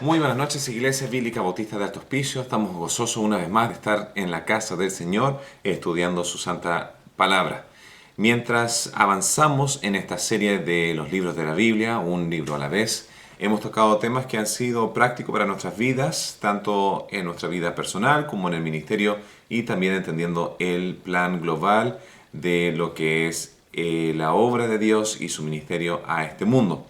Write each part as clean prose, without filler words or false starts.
Muy buenas noches, Iglesia Bíblica Bautista de Alto Hospicio. Estamos gozosos una vez más de estar en la casa del Señor estudiando su santa palabra. Mientras avanzamos en esta serie de los libros de la Biblia, un libro a la vez, hemos tocado temas que han sido prácticos para nuestras vidas, tanto en nuestra vida personal como en el ministerio, y también entendiendo el plan global de lo que es la obra de Dios y su ministerio a este mundo.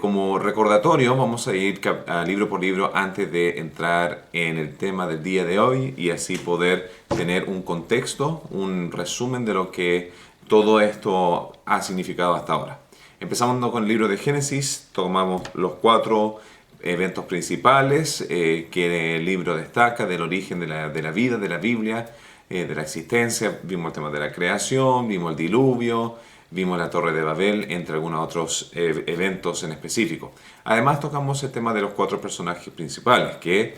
Como recordatorio, vamos a ir libro por libro antes de entrar en el tema del día de hoy y así poder tener un contexto, un resumen de lo que todo esto ha significado hasta ahora. Empezamos con el libro de Génesis, tomamos los 4 eventos principales que el libro destaca del origen de la vida, de la Biblia, de la existencia. Vimos el tema de la creación, vimos el diluvio, vimos la Torre de Babel, entre algunos otros eventos en específico. Además tocamos el tema de los 4 personajes principales, que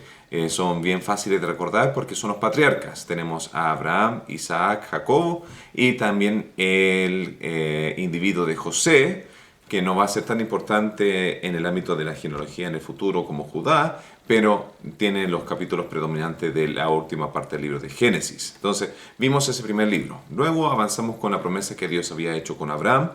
son bien fáciles de recordar porque son los patriarcas. Tenemos a Abraham, Isaac, Jacob y también el individuo de José, que no va a ser tan importante en el ámbito de la genealogía en el futuro como Judá, pero tiene los capítulos predominantes de la última parte del libro de Génesis. Entonces, vimos ese primer libro. Luego avanzamos con la promesa que Dios había hecho con Abraham,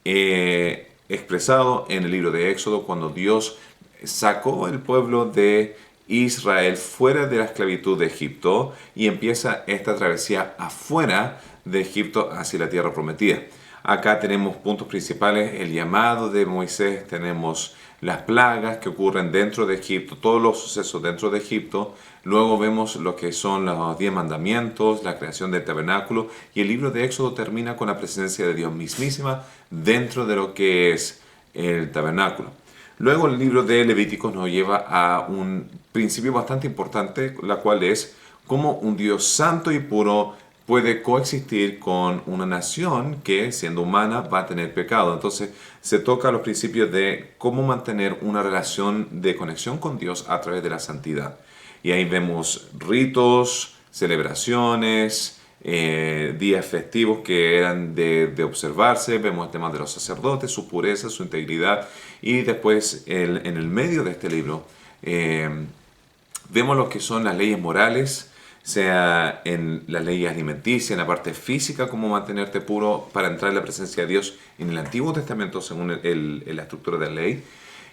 expresado en el libro de Éxodo, cuando Dios sacó el pueblo de Israel fuera de la esclavitud de Egipto y empieza esta travesía afuera de Egipto hacia la tierra prometida. Acá tenemos puntos principales, el llamado de Moisés, tenemos las plagas que ocurren dentro de Egipto, todos los sucesos dentro de Egipto. Luego vemos lo que son los 10 mandamientos, la creación del tabernáculo, y el libro de Éxodo termina con la presencia de Dios mismísima dentro de lo que es el tabernáculo. Luego el libro de Levíticos nos lleva a un principio bastante importante, la cual es cómo un Dios santo y puro puede coexistir con una nación que, siendo humana, va a tener pecado. Entonces, se toca los principios de cómo mantener una relación de conexión con Dios a través de la santidad. Y ahí vemos ritos, celebraciones, días festivos que eran de observarse. Vemos el tema de los sacerdotes, su pureza, su integridad. Y después, en el medio de este libro, vemos lo que son las leyes morales, sea en la ley alimenticia, en la parte física, cómo mantenerte puro para entrar en la presencia de Dios en el Antiguo Testamento según la estructura de la ley.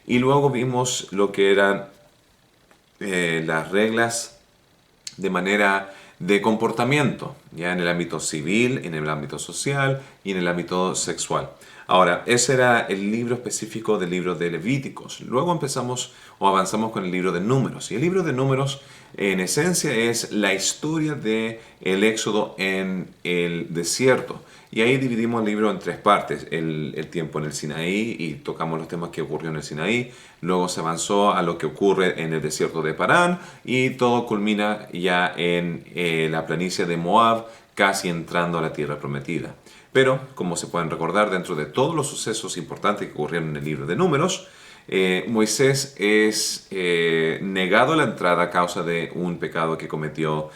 Y luego vimos lo que eran las reglas de manera de comportamiento, ya en el ámbito civil, en el ámbito social y en el ámbito sexual. Ahora, ese era el libro específico del libro de Levíticos. Luego empezamos o avanzamos con el libro de Números. Y el libro de Números, en esencia, es la historia del éxodo en el desierto. Y ahí dividimos el libro en 3 partes. El tiempo en el Sinaí, y tocamos los temas que ocurrió en el Sinaí. Luego se avanzó a lo que ocurre en el desierto de Parán. Y todo culmina ya en la planicie de Moab, casi entrando a la tierra prometida. Pero, como se pueden recordar, dentro de todos los sucesos importantes que ocurrieron en el libro de Números, Moisés es negado la entrada a causa de un pecado que cometió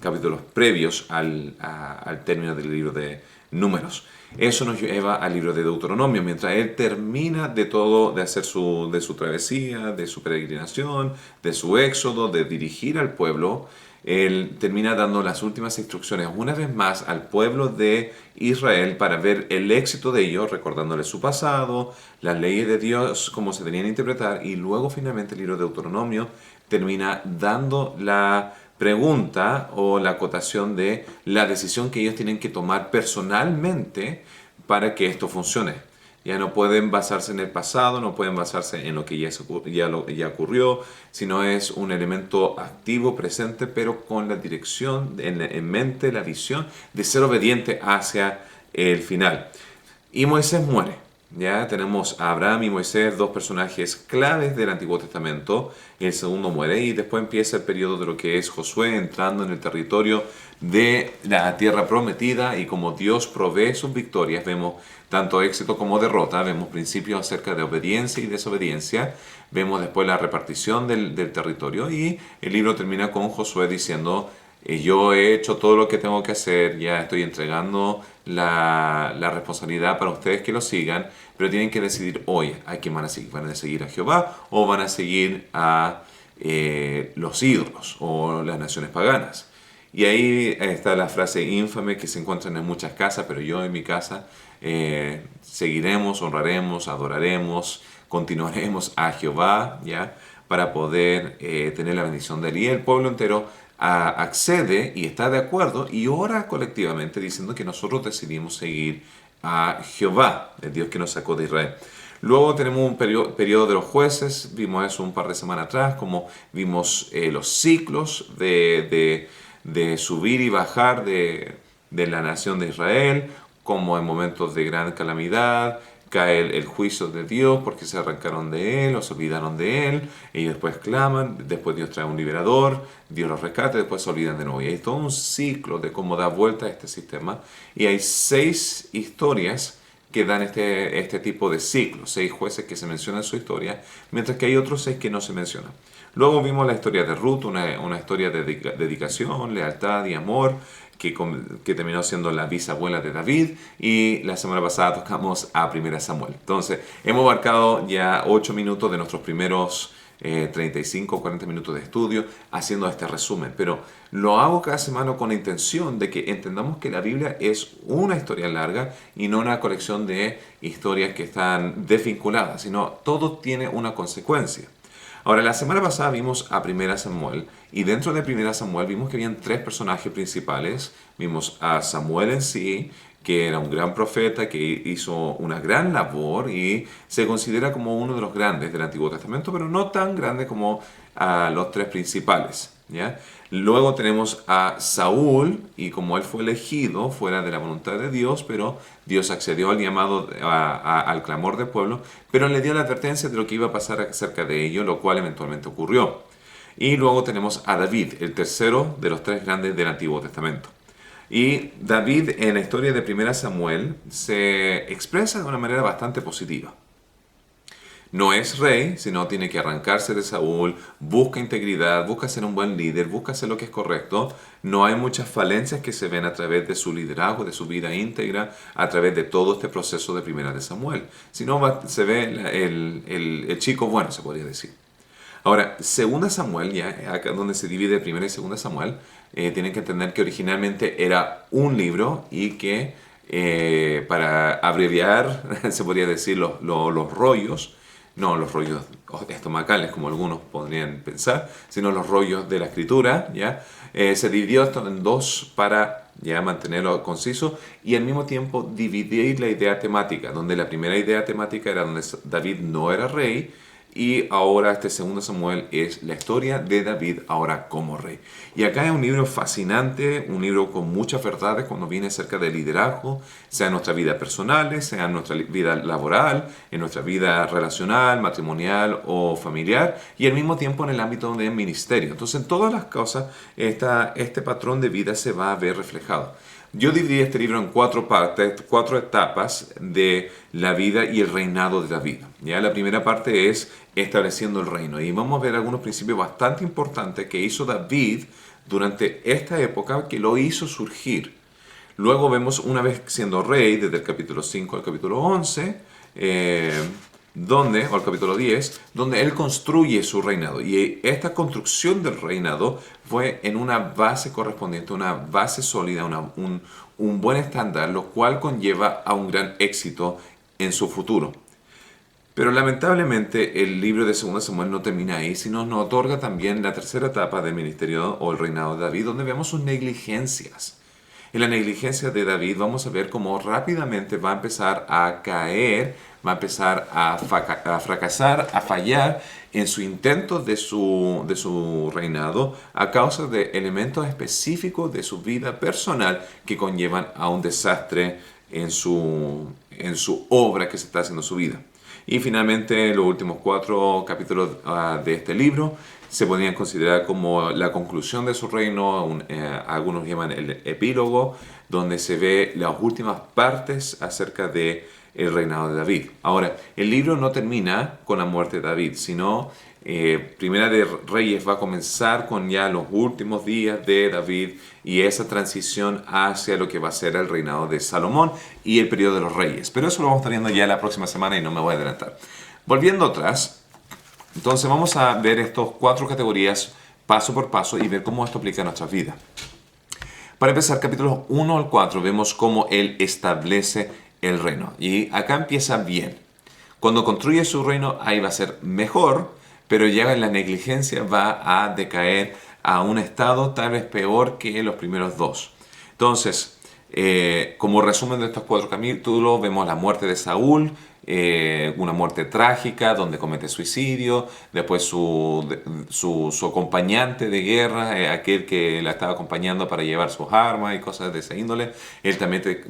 capítulos previos al término del libro de Números. Eso nos lleva al libro de Deuteronomio, mientras él termina de todo, de hacer de su travesía, de su peregrinación, de su éxodo, de dirigir al pueblo. Él termina dando las últimas instrucciones una vez más al pueblo de Israel para ver el éxito de ellos, recordándole su pasado, las leyes de Dios, cómo se tenían que interpretar, y luego finalmente el libro de Deuteronomio termina dando la pregunta o la acotación de la decisión que ellos tienen que tomar personalmente para que esto funcione. Ya no pueden basarse en el pasado, no pueden basarse en lo que ya ocurrió, sino es un elemento activo, presente, pero con la dirección en mente, la visión de ser obediente hacia el final. Y Moisés muere. Ya tenemos a Abraham y Moisés, 2 personajes claves del Antiguo Testamento. El segundo muere y después empieza el periodo de lo que es Josué entrando en el territorio de la tierra prometida, y como Dios provee sus victorias, vemos tanto éxito como derrota, vemos principios acerca de obediencia y desobediencia, vemos después la repartición del territorio, y el libro termina con Josué diciendo yo he hecho todo lo que tengo que hacer, ya estoy entregando la responsabilidad para ustedes que lo sigan, pero tienen que decidir hoy a quién van a seguir. ¿Van a seguir a Jehová o van a seguir a los ídolos o las naciones paganas? Y ahí está la frase infame que se encuentra en muchas casas, pero yo en mi casa seguiremos, honraremos, adoraremos, continuaremos a Jehová, ¿ya? Para poder tener la bendición de él. Y el pueblo entero accede y está de acuerdo y ora colectivamente diciendo que nosotros decidimos seguir a Jehová, el Dios que nos sacó de Israel. Luego tenemos un periodo de los jueces, vimos eso un par de semanas atrás, como vimos los ciclos de subir y bajar de la nación de Israel, como en momentos de gran calamidad, cae el juicio de Dios porque se arrancaron de Él o se olvidaron de Él, y después claman, después Dios trae un liberador, Dios los rescata, después se olvidan de nuevo. Y hay todo un ciclo de cómo da vuelta a este sistema, y hay 6 historias que dan este tipo de ciclos, 6 jueces que se mencionan en su historia, mientras que hay otros 6 que no se mencionan. Luego vimos la historia de Ruth, una historia de dedicación, lealtad y amor, que terminó siendo la bisabuela de David, y la semana pasada tocamos a 1 Samuel. Entonces, hemos abarcado ya 8 minutos de nuestros primeros 35 o 40 minutos de estudio haciendo este resumen, pero lo hago cada semana con la intención de que entendamos que la Biblia es una historia larga y no una colección de historias que están desvinculadas, sino todo tiene una consecuencia. Ahora, la semana pasada vimos a 1 Samuel, y dentro de 1 Samuel vimos que habían 3 personajes principales. Vimos a Samuel en sí, que era un gran profeta, que hizo una gran labor y se considera como uno de los grandes del Antiguo Testamento, pero no tan grande como a los 3 principales, ¿ya? Luego tenemos a Saúl, y como él fue elegido fuera de la voluntad de Dios, pero Dios accedió al llamado, al clamor del pueblo, pero le dio la advertencia de lo que iba a pasar acerca de ello, lo cual eventualmente ocurrió. Y luego tenemos a David, el tercero de los 3 grandes del Antiguo Testamento. Y David en la historia de 1 Samuel se expresa de una manera bastante positiva. No es rey, sino tiene que arrancarse de Saúl, busca integridad, busca ser un buen líder, busca hacer lo que es correcto. No hay muchas falencias que se ven a través de su liderazgo, de su vida íntegra, a través de todo este proceso de 1 Samuel. Sino se ve el chico bueno, se podría decir. Ahora, 2 Samuel, ya acá donde se divide 1 y 2 Samuel, tienen que entender que originalmente era un libro y que para abreviar, se podría decir los rollos, no los rollos estomacales como algunos podrían pensar, sino los rollos de la escritura, ¿ya? Se dividió esto en 2 para ya mantenerlo conciso y al mismo tiempo dividir la idea temática, donde la primera idea temática era donde David no era rey, y ahora este 2 Samuel es la historia de David ahora como rey. Y acá es un libro fascinante, un libro con muchas verdades cuando viene acerca del liderazgo, sea en nuestra vida personal, sea en nuestra vida laboral, en nuestra vida relacional, matrimonial o familiar, y al mismo tiempo en el ámbito del ministerio. Entonces en todas las cosas este patrón de vida se va a ver reflejado. Yo dividí este libro en 4 partes, 4 etapas de la vida y el reinado de David. ¿Ya? La primera parte es estableciendo el reino. Y vamos a ver algunos principios bastante importantes que hizo David durante esta época que lo hizo surgir. Luego vemos una vez siendo rey, desde el capítulo 5 al capítulo 11, o al capítulo 10, donde él construye su reinado. Y esta construcción del reinado fue en una base correspondiente, una base sólida, un buen estándar, lo cual conlleva a un gran éxito en su futuro. Pero lamentablemente el libro de 2 Samuel no termina ahí, sino nos otorga también la tercera etapa del ministerio o el reinado de David, donde vemos sus negligencias. En la negligencia de David vamos a ver cómo rápidamente va a empezar a caer, va a empezar a fracasar, a fallar en su intento de su reinado a causa de elementos específicos de su vida personal que conllevan a un desastre en su obra que se está haciendo en su vida. Y finalmente los últimos 4 capítulos de este libro se podrían considerar como la conclusión de su reino, algunos llaman el epílogo, donde se ve las últimas partes acerca de el reinado de David. Ahora, el libro no termina con la muerte de David, sino Primera de Reyes va a comenzar con ya los últimos días de David y esa transición hacia lo que va a ser el reinado de Salomón y el periodo de los reyes. Pero eso lo vamos a estar viendo ya la próxima semana y no me voy a adelantar. Volviendo atrás, entonces vamos a ver estas 4 categorías paso por paso y ver cómo esto aplica a nuestras vidas. Para empezar, capítulos 1 al 4 vemos cómo él establece el reino. Y acá empieza bien. Cuando construye su reino, ahí va a ser mejor, pero ya en la negligencia va a decaer a un estado tal vez peor que los primeros 2. Entonces, como resumen de estos 4 capítulos, vemos la muerte de Saúl, una muerte trágica donde comete suicidio, después su acompañante de guerra, aquel que la estaba acompañando para llevar sus armas y cosas de esa índole, él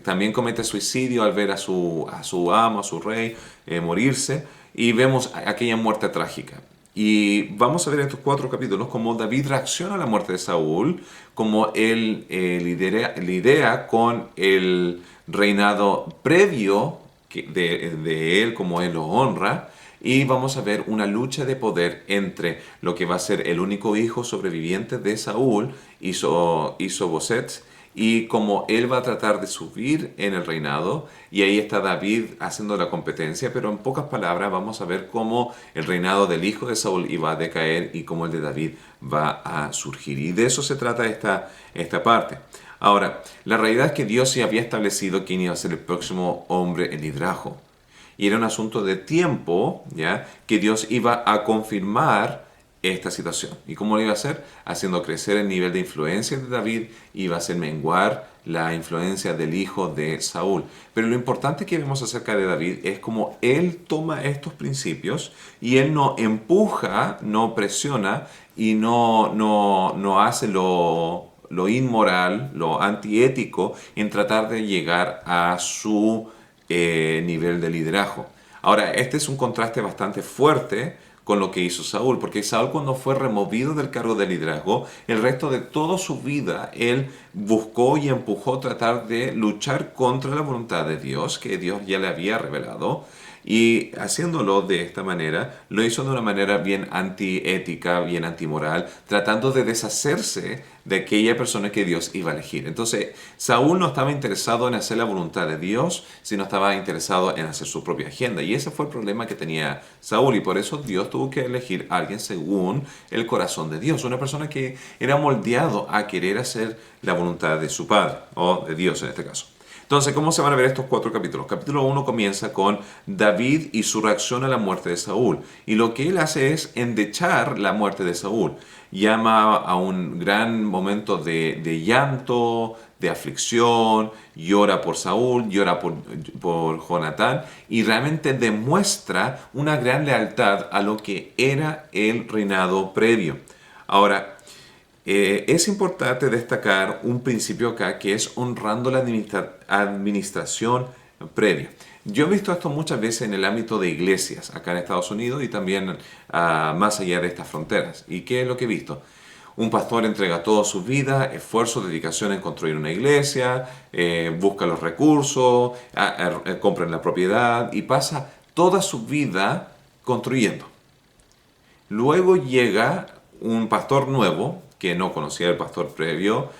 también comete suicidio al ver a su amo, a su rey, morirse, y vemos aquella muerte trágica. Y vamos a ver en estos 4 capítulos cómo David reacciona a la muerte de Saúl, cómo él lidera con el reinado previo de él, como él lo honra, y vamos a ver una lucha de poder entre lo que va a ser el único hijo sobreviviente de Saúl, Iso-Boset, y cómo él va a tratar de subir en el reinado, y ahí está David haciendo la competencia, pero en pocas palabras vamos a ver cómo el reinado del hijo de Saúl iba a decaer y cómo el de David va a surgir. Y de eso se trata esta parte. Ahora, la realidad es que Dios ya había establecido quién iba a ser el próximo hombre en liderazgo. Y era un asunto de tiempo, ¿ya?, que Dios iba a confirmar esta situación. ¿Y cómo lo iba a hacer? Haciendo crecer el nivel de influencia de David, iba a hacer menguar la influencia del hijo de Saúl. Pero lo importante que vemos acerca de David es cómo él toma estos principios y él no empuja, no presiona y no hace lo inmoral, lo antiético en tratar de llegar a su nivel de liderazgo. Ahora, este es un contraste bastante fuerte con lo que hizo Saúl, porque Saúl, cuando fue removido del cargo de liderazgo, el resto de toda su vida él buscó y empujó tratar de luchar contra la voluntad de Dios, que Dios ya le había revelado, y haciéndolo de esta manera, lo hizo de una manera bien antiética, bien antimoral, tratando de deshacerse de aquella persona que Dios iba a elegir. Entonces, Saúl no estaba interesado en hacer la voluntad de Dios, sino estaba interesado en hacer su propia agenda. Y ese fue el problema que tenía Saúl, y por eso Dios tuvo que elegir a alguien según el corazón de Dios, una persona que era moldeado a querer hacer la voluntad de su padre, o de Dios en este caso. Entonces, ¿cómo se van a ver estos 4 capítulos? Capítulo 1 comienza con David y su reacción a la muerte de Saúl. Y lo que él hace es endechar la muerte de Saúl. Llama a un gran momento de llanto, de aflicción, llora por Saúl, llora por Jonatán, y realmente demuestra una gran lealtad a lo que era el reinado previo. Ahora, es importante destacar un principio acá, que es honrando la administración previa. Yo he visto esto muchas veces en el ámbito de iglesias acá en Estados Unidos y también más allá de estas fronteras. ¿Y qué es lo que he visto? Un pastor entrega toda su vida, esfuerzo, dedicación en construir una iglesia, busca los recursos, compra la propiedad y pasa toda su vida construyendo. Luego llega un pastor nuevo que no conocía al pastor previo,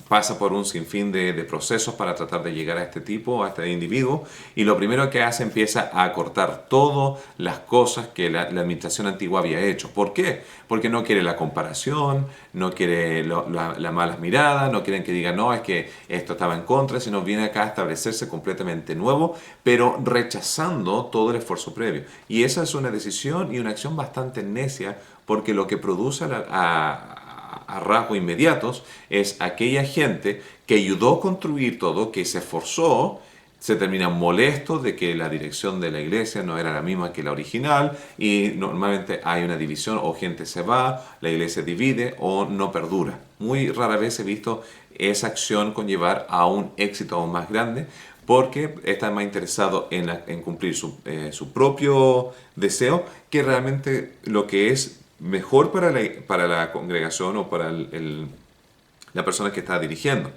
pasa por un sinfín de procesos para tratar de llegar a este tipo, a este individuo, y lo primero que hace, empieza a cortar todas las cosas que la administración antigua había hecho. ¿Por qué? Porque no quiere la comparación, no quiere la malas miradas, no quieren que digan, no, es que esto estaba en contra, sino viene acá a establecerse completamente nuevo, pero rechazando todo el esfuerzo previo. Y esa es una decisión y una acción bastante necia, porque lo que produce a rasgos inmediatos es aquella gente que ayudó a construir todo, que se esforzó, se termina molesto de que la dirección de la iglesia no era la misma que la original, y normalmente hay una división, o gente se va, la iglesia divide o no perdura. Muy rara vez he visto esa acción conllevar a un éxito aún más grande, porque está más interesado en cumplir su propio deseo que realmente lo que es mejor para la congregación o para la persona que está dirigiendo.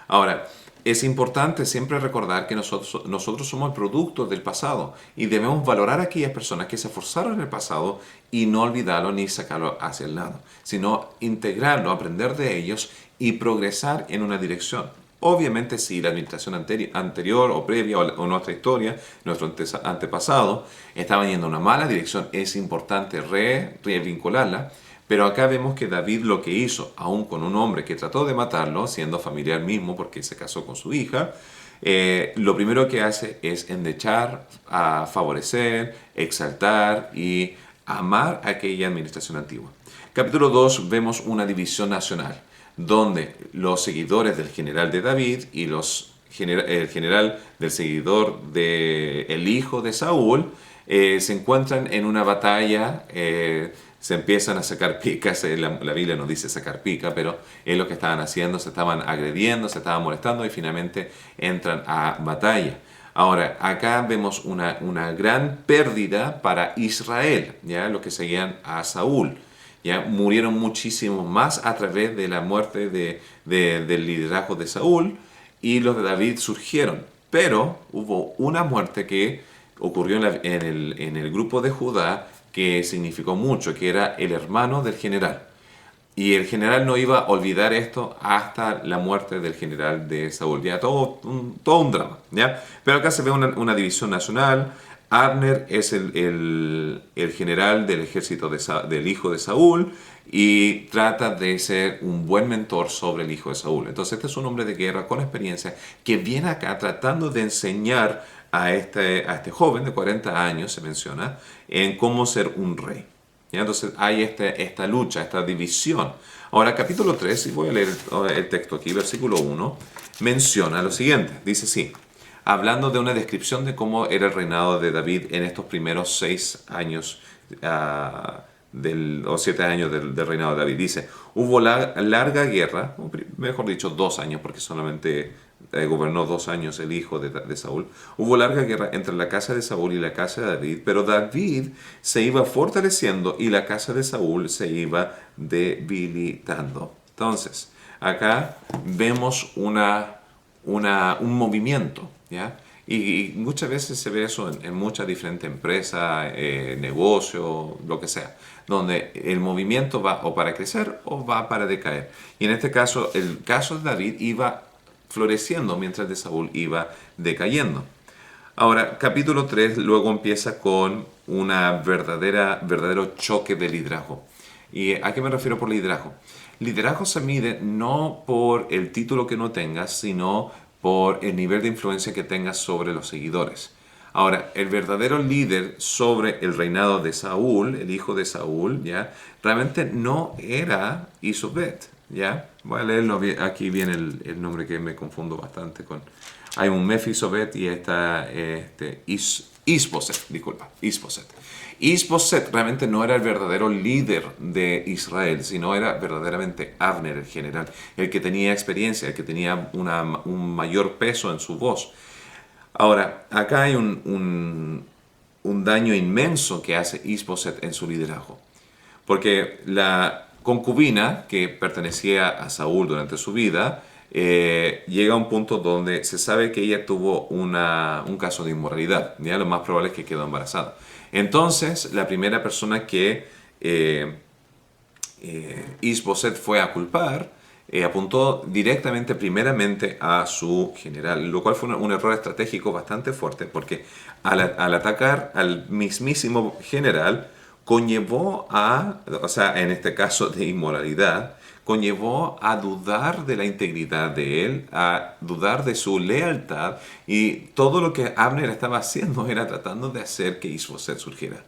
Ahora, es importante siempre recordar que nosotros somos productos del pasado y debemos valorar a aquellas personas que se esforzaron en el pasado y no olvidarlo ni sacarlo hacia el lado, sino integrarlo, aprender de ellos y progresar en una dirección. Obviamente si la administración anterior o previa o nuestra historia, nuestro antepasado, estaba yendo en una mala dirección, es importante revincularla. Pero acá vemos que David lo que hizo, aún con un hombre que trató de matarlo, siendo familiar mismo porque se casó con su hija, lo primero que hace es endechar, a favorecer, exaltar y amar a aquella administración antigua. Capítulo 2 vemos una división nacional, donde los seguidores del general de David y el general del seguidor del hijo de Saúl se encuentran en una batalla. Se empiezan a sacar picas, la Biblia no dice sacar pica, pero es lo que estaban haciendo, se estaban agrediendo, se estaban molestando y finalmente entran a batalla. Ahora, acá vemos una gran pérdida para Israel, ¿ya? Los que seguían a Saúl. ¿Ya? Murieron muchísimos más a través de la muerte del liderazgo de Saúl y los de David surgieron. Pero hubo una muerte que ocurrió en el grupo de Judá que significó mucho, que era el hermano del general. Y el general no iba a olvidar esto hasta la muerte del general de Saúl. Ya todo un drama. ¿Ya? Pero acá se ve una división nacional. Abner es el general del ejército del hijo de Saúl y trata de ser un buen mentor sobre el hijo de Saúl. Entonces este es un hombre de guerra con experiencia que viene acá tratando de enseñar a este joven de 40 años, se menciona, en cómo ser un rey. ¿Ya? Entonces hay esta lucha, esta división. Ahora, capítulo 3, y voy a leer el texto aquí, versículo 1, menciona lo siguiente. Dice así, hablando de una descripción de cómo era el reinado de David en estos primeros 6 años, o 7 años del reinado de David. Dice, hubo larga guerra, o mejor dicho, 2 años, porque solamente gobernó 2 años el hijo de Saúl. Hubo larga guerra entre la casa de Saúl y la casa de David, pero David se iba fortaleciendo y la casa de Saúl se iba debilitando. Entonces, acá vemos un movimiento, ¿ya? Y muchas veces se ve eso en muchas diferentes empresas, negocios, lo que sea, donde el movimiento va o para crecer o va para decaer. Y en este caso, el caso de David iba floreciendo mientras el de Saúl iba decayendo. Ahora, capítulo 3 luego empieza con verdadero choque de liderazgo. ¿Y a qué me refiero por liderazgo? Liderazgo se mide no por el título que no tengas, sino por el nivel de influencia que tengas sobre los seguidores. Ahora, el verdadero líder sobre el reinado de Saúl, el hijo de Saúl, ¿ya? Realmente no era Isobet, ¿ya? Voy a leerlo aquí viene el nombre que me confundo bastante con. Hay un Mefisobet y está Isboset, disculpa, Isboset. Isboset realmente no era el verdadero líder de Israel, sino era verdaderamente Abner, el general, el que tenía experiencia, el que tenía un mayor peso en su voz. Ahora, acá hay un daño inmenso que hace Isboset en su liderazgo, porque la concubina que pertenecía a Saúl durante su vida llega a un punto donde se sabe que ella tuvo un caso de inmoralidad. ¿Ya? Lo más probable es que quedó embarazada. Entonces, la primera persona que Isboset fue a culpar apuntó directamente, primeramente, a su general, lo cual fue un error estratégico bastante fuerte, porque al atacar al mismísimo general, conllevó o sea, en este caso de inmoralidad, conllevó a dudar de la integridad de él, a dudar de su lealtad, y todo lo que Abner estaba haciendo era tratando de hacer que Isboset surgiera.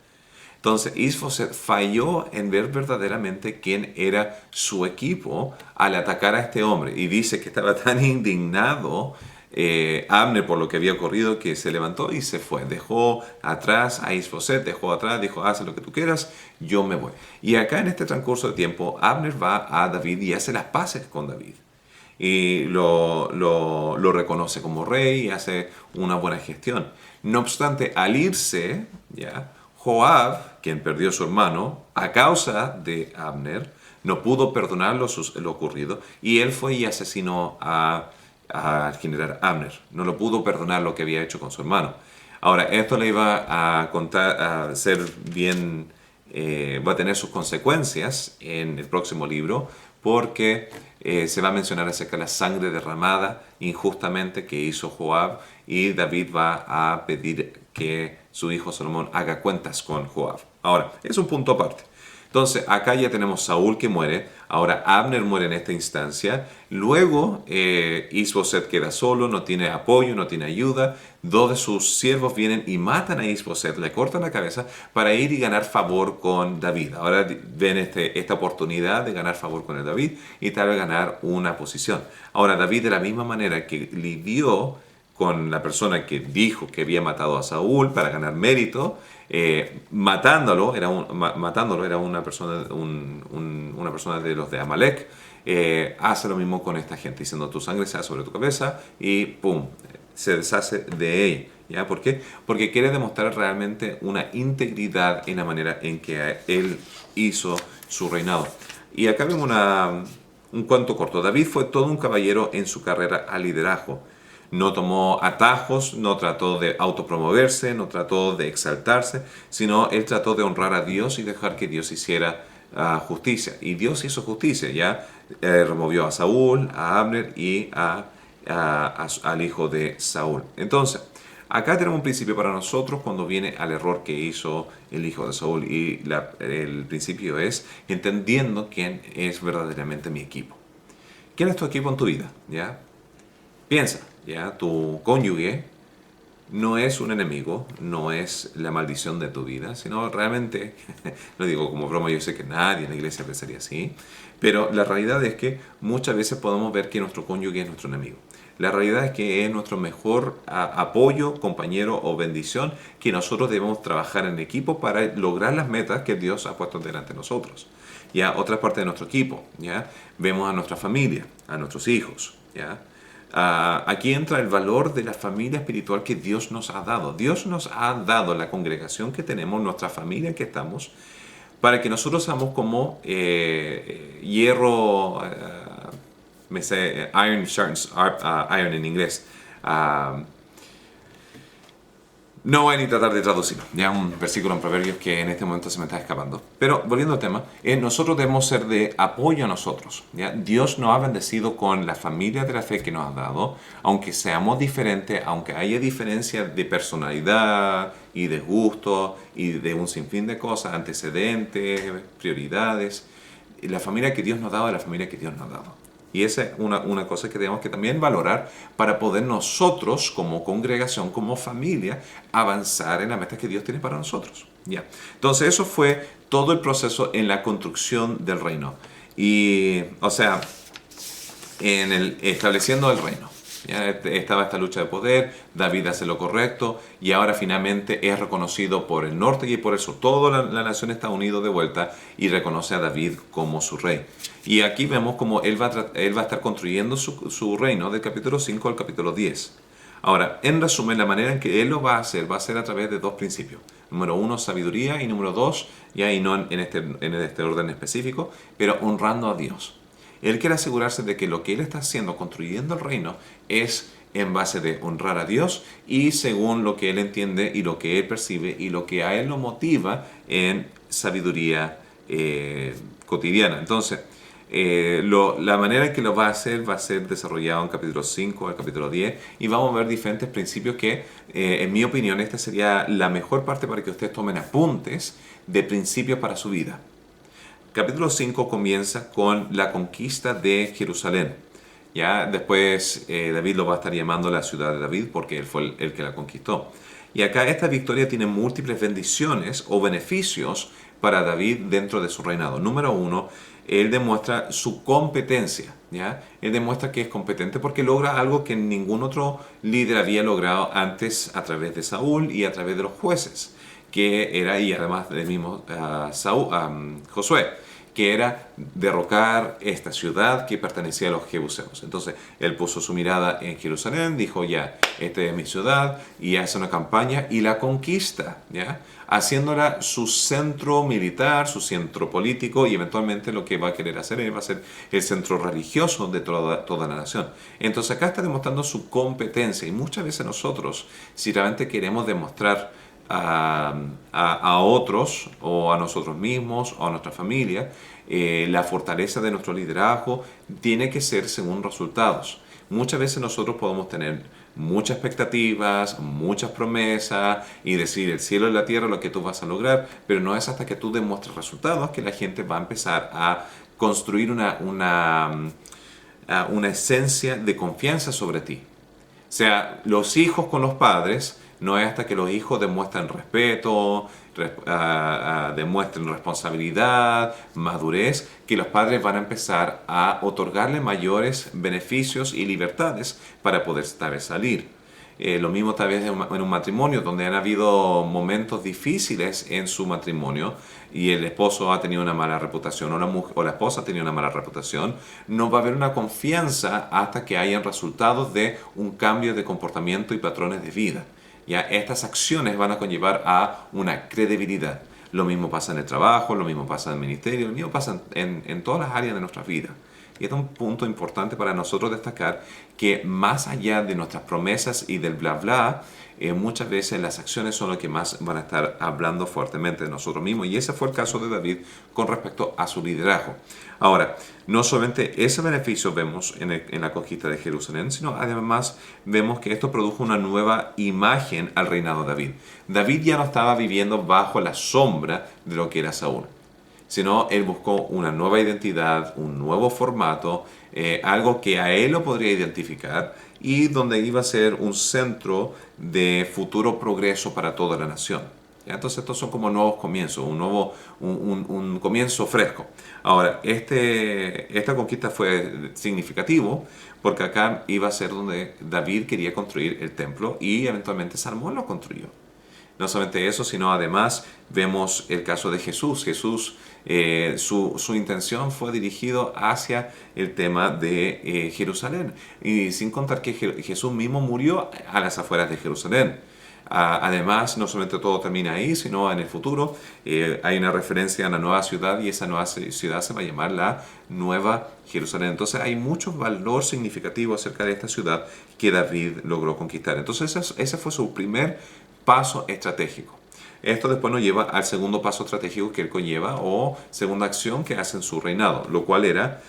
Entonces, Isboset falló en ver verdaderamente quién era su equipo al atacar a este hombre. Y dice que estaba tan indignado Abner por lo que había ocurrido que se levantó y se fue. Dejó atrás a Isboset, dijo, haz lo que tú quieras, yo me voy. Y acá en este transcurso de tiempo, Abner va a David y hace las paces con David. Y lo reconoce como rey y hace una buena gestión. No obstante, al irse, ¿ya? Joab, quien perdió a su hermano, a causa de Abner, no pudo perdonar lo ocurrido y él fue y asesinó a al general Abner. No lo pudo perdonar lo que había hecho con su hermano. Ahora, esto le iba a contar, a ser bien, va a tener sus consecuencias en el próximo libro, porque se va a mencionar acerca de la sangre derramada injustamente que hizo Joab, y David va a pedir que su hijo Salomón haga cuentas con Joab. Ahora, es un punto aparte. Entonces, acá ya tenemos Saúl que muere, ahora Abner muere en esta instancia, luego Isboset queda solo, no tiene apoyo, no tiene ayuda, dos de sus siervos vienen y matan a Isboset, le cortan la cabeza para ir y ganar favor con David. Ahora ven esta oportunidad de ganar favor con el David y tal vez ganar una posición. Ahora, David, de la misma manera que lidió con la persona que dijo que había matado a Saúl para ganar mérito, matándolo era una persona, una persona de los de Amalek, hace lo mismo con esta gente, diciendo tu sangre sea sobre tu cabeza y ¡pum! Se deshace de ella. ¿Ya? ¿Por qué? Porque quiere demostrar realmente una integridad en la manera en que él hizo su reinado. Y acá vemos un cuento corto. David fue todo un caballero en su carrera al liderazgo. No tomó atajos, no trató de autopromoverse, no trató de exaltarse, sino él trató de honrar a Dios y dejar que Dios hiciera justicia. Y Dios hizo justicia, ¿ya? Removió a Saúl, a Abner y al hijo de Saúl. Entonces, acá tenemos un principio para nosotros cuando viene al error que hizo el hijo de Saúl. Y el principio es entendiendo quién es verdaderamente mi equipo. ¿Quién es tu equipo en tu vida? ¿Ya? Piensa, ¿ya? Tu cónyuge no es un enemigo, no es la maldición de tu vida, sino realmente, lo digo como broma, yo sé que nadie en la iglesia pensaría así, pero la realidad es que muchas veces podemos ver que nuestro cónyuge es nuestro enemigo. La realidad es que es nuestro mejor apoyo, compañero o bendición, que nosotros debemos trabajar en equipo para lograr las metas que Dios ha puesto delante de nosotros. Ya, otra parte de nuestro equipo, ¿ya? Vemos a nuestra familia, a nuestros hijos, ¿ya? Aquí entra el valor de la familia espiritual que Dios nos ha dado. Dios nos ha dado la congregación que tenemos, nuestra familia en que estamos, para que nosotros seamos como hierro, me sé, iron sharpens iron en inglés. No voy a ni tratar de traducirlo, ya un versículo en Proverbios que en este momento se me está escapando. Pero volviendo al tema, nosotros debemos ser de apoyo a nosotros. ¿Ya? Dios nos ha bendecido con la familia de la fe que nos ha dado, aunque seamos diferentes, aunque haya diferencia de personalidad y de gusto y de un sinfín de cosas, antecedentes, prioridades. La familia que Dios nos ha dado es la familia que Dios nos ha dado. Y esa es una cosa que tenemos que también valorar para poder nosotros, como congregación, como familia, avanzar en la meta que Dios tiene para nosotros. ¿Ya? Entonces, eso fue todo el proceso en la construcción del reino. Y, o sea, estableciendo el reino. ¿Ya? Estaba esta lucha de poder, David hace lo correcto y ahora finalmente es reconocido por el norte y por el sur. Toda la nación está unida de vuelta y reconoce a David como su rey. Y aquí vemos cómo él va a estar construyendo su reino del capítulo 5 al capítulo 10. Ahora, en resumen, la manera en que él lo va a ser a través de dos principios. Número uno, sabiduría, y número dos, y no en este orden específico, pero honrando a Dios. Él quiere asegurarse de que lo que él está haciendo, construyendo el reino, es en base de honrar a Dios y según lo que él entiende y lo que él percibe y lo que a él lo motiva en sabiduría cotidiana. Entonces, la manera en que lo va a ser desarrollado en capítulo 5 al capítulo 10 y vamos a ver diferentes principios que, en mi opinión, esta sería la mejor parte para que ustedes tomen apuntes de principios para su vida. Capítulo 5 comienza con la conquista de Jerusalén. Ya después David lo va a estar llamando la ciudad de David porque él fue el que la conquistó. Y acá esta victoria tiene múltiples bendiciones o beneficios para David dentro de su reinado. Número uno, él demuestra su competencia. ¿Ya? Él demuestra que es competente porque logra algo que ningún otro líder había logrado antes a través de Saúl y a través de los jueces, que era, y además del mismo Josué, que era derrocar esta ciudad que pertenecía a los jebuseos. Entonces él puso su mirada en Jerusalén, dijo ya, esta es mi ciudad, y hace una campaña y la conquista, ¿ya? Haciéndola su centro militar, su centro político, y eventualmente lo que va a querer hacer es va a ser el centro religioso de toda la nación. Entonces acá está demostrando su competencia, y muchas veces nosotros, si realmente queremos demostrar a otros o a nosotros mismos o a nuestra familia, la fortaleza de nuestro liderazgo tiene que ser según resultados. Muchas veces nosotros podemos tener muchas expectativas, muchas promesas y decir el cielo y la tierra lo que tú vas a lograr, pero no es hasta que tú demuestres resultados que la gente va a empezar a construir una esencia de confianza sobre ti. O sea, los hijos con los padres no es hasta que los hijos demuestran respeto, demuestren responsabilidad, madurez, que los padres van a empezar a otorgarle mayores beneficios y libertades para poder tal vez salir. Lo mismo tal vez en un matrimonio donde han habido momentos difíciles en su matrimonio y el esposo ha tenido una mala reputación o la esposa ha tenido una mala reputación, no va a haber una confianza hasta que hayan resultados de un cambio de comportamiento y patrones de vida. Ya estas acciones van a conllevar a una credibilidad. Lo mismo pasa en el trabajo, lo mismo pasa en el ministerio, lo mismo pasa en todas las áreas de nuestra vida. Y este es un punto importante para nosotros destacar que más allá de nuestras promesas y del bla bla, muchas veces las acciones son lo que más van a estar hablando fuertemente de nosotros mismos. Y ese fue el caso de David con respecto a su liderazgo. Ahora, no solamente ese beneficio vemos en la conquista de Jerusalén, sino además vemos que esto produjo una nueva imagen al reinado de David. David ya no estaba viviendo bajo la sombra de lo que era Saúl, sino él buscó una nueva identidad, un nuevo formato, algo que a él lo podría identificar y donde iba a ser un centro de futuro progreso para toda la nación. ¿Ya? Entonces estos son como nuevos comienzos, un comienzo fresco. Ahora, esta conquista fue significativo porque acá iba a ser donde David quería construir el templo y eventualmente Salomón lo construyó. No solamente eso, sino además vemos el caso de Jesús. Jesús, su intención fue dirigido hacia el tema de Jerusalén. Y sin contar que Jesús mismo murió a las afueras de Jerusalén. Además, no solamente todo termina ahí, sino en el futuro hay una referencia a la nueva ciudad y esa nueva ciudad se va a llamar la Nueva Jerusalén. Entonces hay mucho valor significativo acerca de esta ciudad que David logró conquistar. Entonces ese fue su primer paso estratégico. Esto después nos lleva al segundo paso estratégico que él conlleva o segunda acción que hace en su reinado, lo cual era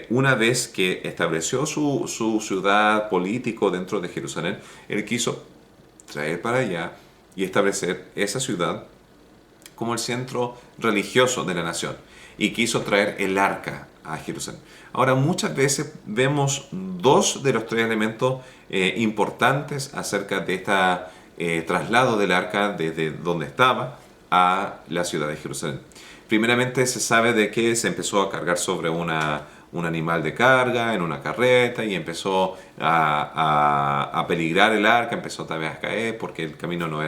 una vez que estableció su ciudad político dentro de Jerusalén, él quiso traer para allá y establecer esa ciudad como el centro religioso de la nación y quiso traer el arca a Jerusalén. Ahora, muchas veces vemos dos de los tres elementos importantes acerca de este traslado del arca desde donde estaba a la ciudad de Jerusalén. Primeramente se sabe de que se empezó a cargar sobre un animal de carga en una carreta y empezó a peligrar el arca, empezó tal vez a caer porque el camino no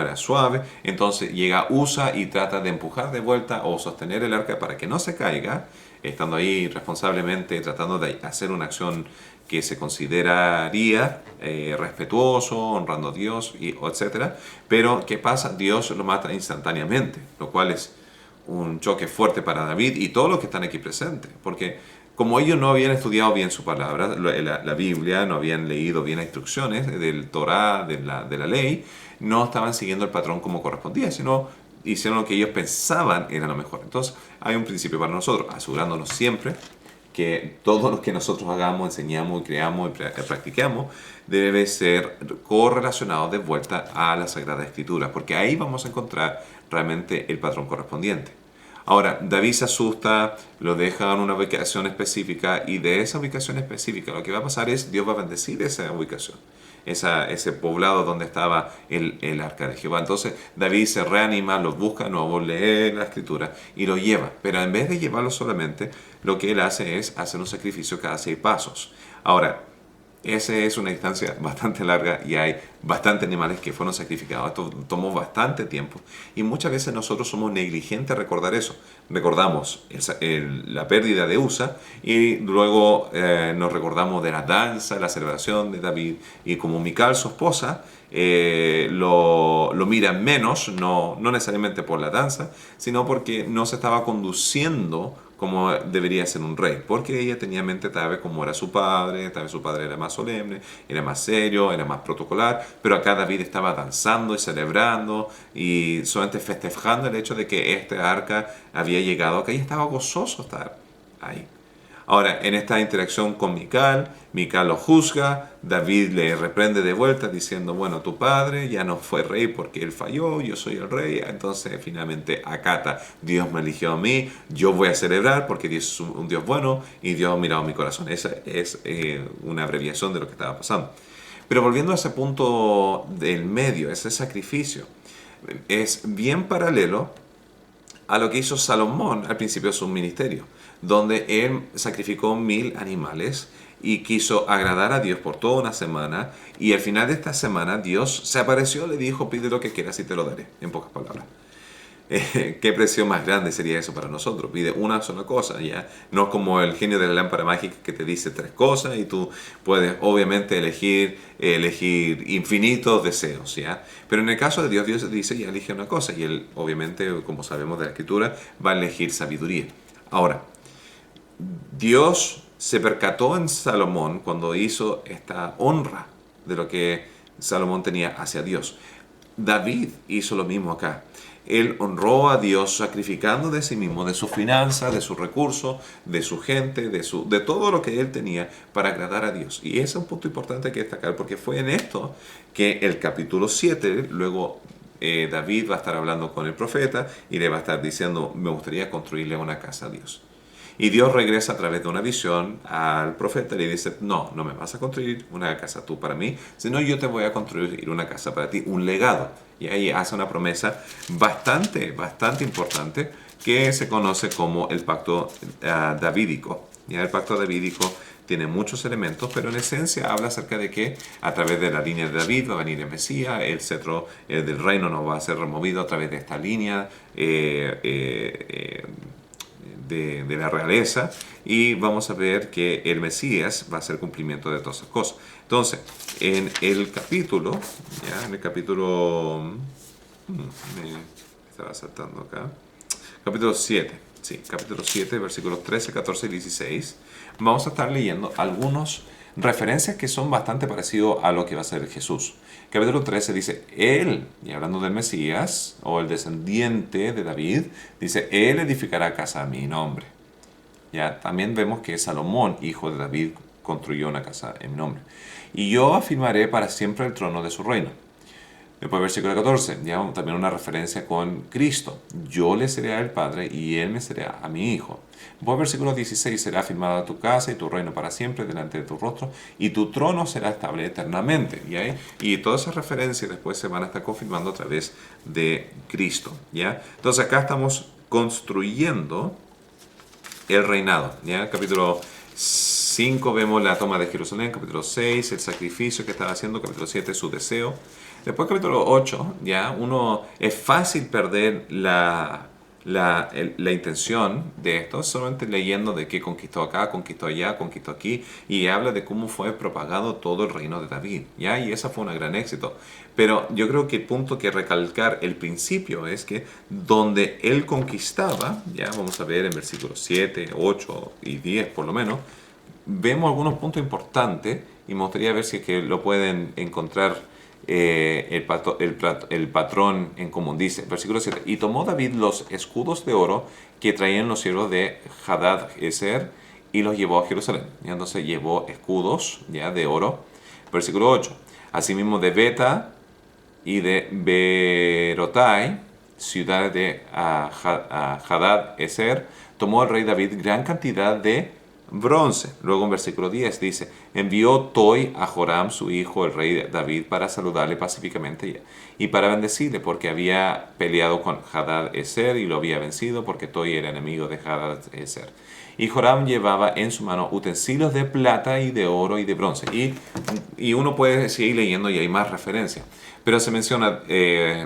era suave. Entonces llega Usa y trata de empujar de vuelta o sostener el arca para que no se caiga, estando ahí responsablemente tratando de hacer una acción que se consideraría respetuoso, honrando a Dios, etc. Pero ¿qué pasa? Dios lo mata instantáneamente, lo cual es un choque fuerte para David y todos los que están aquí presentes, porque como ellos no habían estudiado bien su palabra, la Biblia, no habían leído bien las instrucciones del Torá, de la ley, no estaban siguiendo el patrón como correspondía, sino hicieron lo que ellos pensaban era lo mejor. Entonces hay un principio para nosotros, asegurándonos siempre que todo lo que nosotros hagamos, enseñamos, creamos y practicamos debe ser correlacionado de vuelta a la Sagrada Escritura, porque ahí vamos a encontrar realmente el patrón correspondiente. Ahora, David se asusta, lo deja en una ubicación específica y de esa ubicación específica lo que va a pasar es Dios va a bendecir esa ubicación, ese poblado donde estaba el arca de Jehová. Entonces David se reanima, lo busca, no lee la escritura y lo lleva. Pero en vez de llevarlo solamente, lo que él hace es hacer un sacrificio cada 6 pasos. Ahora, Esa es una distancia bastante larga y hay bastantes animales que fueron sacrificados. Esto tomó bastante tiempo y muchas veces nosotros somos negligentes a recordar eso. Recordamos la pérdida de Usa y luego nos recordamos de la danza, la celebración de David, y como Mical, su esposa, lo mira menos, no necesariamente por la danza, sino porque no se estaba conduciendo como debería ser un rey, porque ella tenía en mente tal vez como era su padre, tal vez su padre era más solemne, era más serio, era más protocolar, pero acá David estaba danzando y celebrando y solamente festejando el hecho de que este arca había llegado acá y estaba gozoso estar ahí. Ahora, en esta interacción con Mical lo juzga, David le reprende de vuelta diciendo, bueno, tu padre ya no fue rey porque él falló, yo soy el rey, entonces finalmente acata, Dios me eligió a mí, yo voy a celebrar porque Dios es un Dios bueno y Dios ha mirado mi corazón. Esa es una abreviación de lo que estaba pasando. Pero volviendo a ese punto del medio, ese sacrificio, es bien paralelo a lo que hizo Salomón al principio de su ministerio, donde él sacrificó 1000 animales y quiso agradar a Dios por toda una semana, y al final de esta semana Dios se apareció, le dijo, pide lo que quieras y te lo daré, en pocas palabras. ¿Qué precio más grande sería eso para nosotros? Pide una sola cosa, ¿ya? No es como el genio de la lámpara mágica que te dice 3 cosas y tú puedes obviamente elegir infinitos deseos, ¿ya? Pero en el caso de Dios, Dios dice, ya elige una cosa y Él, obviamente, como sabemos de la Escritura, va a elegir sabiduría. Ahora, Dios se percató en Salomón cuando hizo esta honra de lo que Salomón tenía hacia Dios. David hizo lo mismo acá. Él honró a Dios sacrificando de sí mismo, de su finanza, de sus recursos, de su gente, de todo lo que él tenía para agradar a Dios. Y ese es un punto importante que destacar porque fue en esto que el capítulo 7, luego David va a estar hablando con el profeta y le va a estar diciendo, me gustaría construirle una casa a Dios. Y Dios regresa a través de una visión al profeta y le dice, no me vas a construir una casa tú para mí, sino yo te voy a construir una casa para ti, un legado. Y ahí hace una promesa bastante importante que se conoce como el pacto davídico. Ya el pacto davídico tiene muchos elementos, pero en esencia habla acerca de que a través de la línea de David va a venir el Mesías, el cetro del reino no va a ser removido a través de esta línea de la realeza, y vamos a ver que el Mesías va a hacer cumplimiento de todas esas cosas. Entonces, en el capítulo, me estaba saltando acá, capítulo 7, sí, capítulo 7, versículos 13, 14 y 16, vamos a estar leyendo algunas referencias que son bastante parecidos a lo que va a ser Jesús. Capítulo 13 dice, Él, y hablando del Mesías, o el descendiente de David, dice, Él edificará casa a mi nombre. Ya, también vemos que Salomón, hijo de David, construyó una casa en mi nombre. Y yo afirmaré para siempre el trono de su reino. Después versículo 14, ya también una referencia con Cristo. Yo le seré al Padre y Él me será a mi Hijo. Después versículo 16, será afirmada tu casa y tu reino para siempre delante de tu rostro y tu trono será estable eternamente. ¿Ya? Y todas esas referencias después se van a estar confirmando a través de Cristo. ¿Ya? Entonces acá estamos construyendo el reinado. ¿Ya? Capítulo 5 vemos la toma de Jerusalén, capítulo 6 el sacrificio que estaba haciendo, capítulo 7 su deseo. Después capítulo 8, ya, es fácil perder la intención de esto, solamente leyendo de que conquistó acá, conquistó allá, conquistó aquí, y habla de cómo fue propagado todo el reino de David, ya, y esa fue un gran éxito. Pero yo creo que el punto que recalcar el principio es que donde él conquistaba, ya vamos a ver en versículos 7, 8 y 10 por lo menos, vemos algunos puntos importantes y me gustaría ver si es que lo pueden encontrar el patrón en común. Dice, versículo 7, y tomó David los escudos de oro que traían los siervos de Hadad-Ezer y los llevó a Jerusalén. Y entonces llevó escudos ya de oro. Versículo 8, asimismo de Beta y de Berotai, ciudades de Hadad-Ezer, tomó el rey David gran cantidad de bronce. Luego en versículo 10 dice, envió Toi a Joram, su hijo, el rey David, para saludarle pacíficamente y para bendecirle, porque había peleado con Hadad-Ezer y lo había vencido, porque Toi era enemigo de Hadad-Ezer. Y Joram llevaba en su mano utensilios de plata y de oro y de bronce. Y uno puede seguir leyendo y hay más referencias. Pero se menciona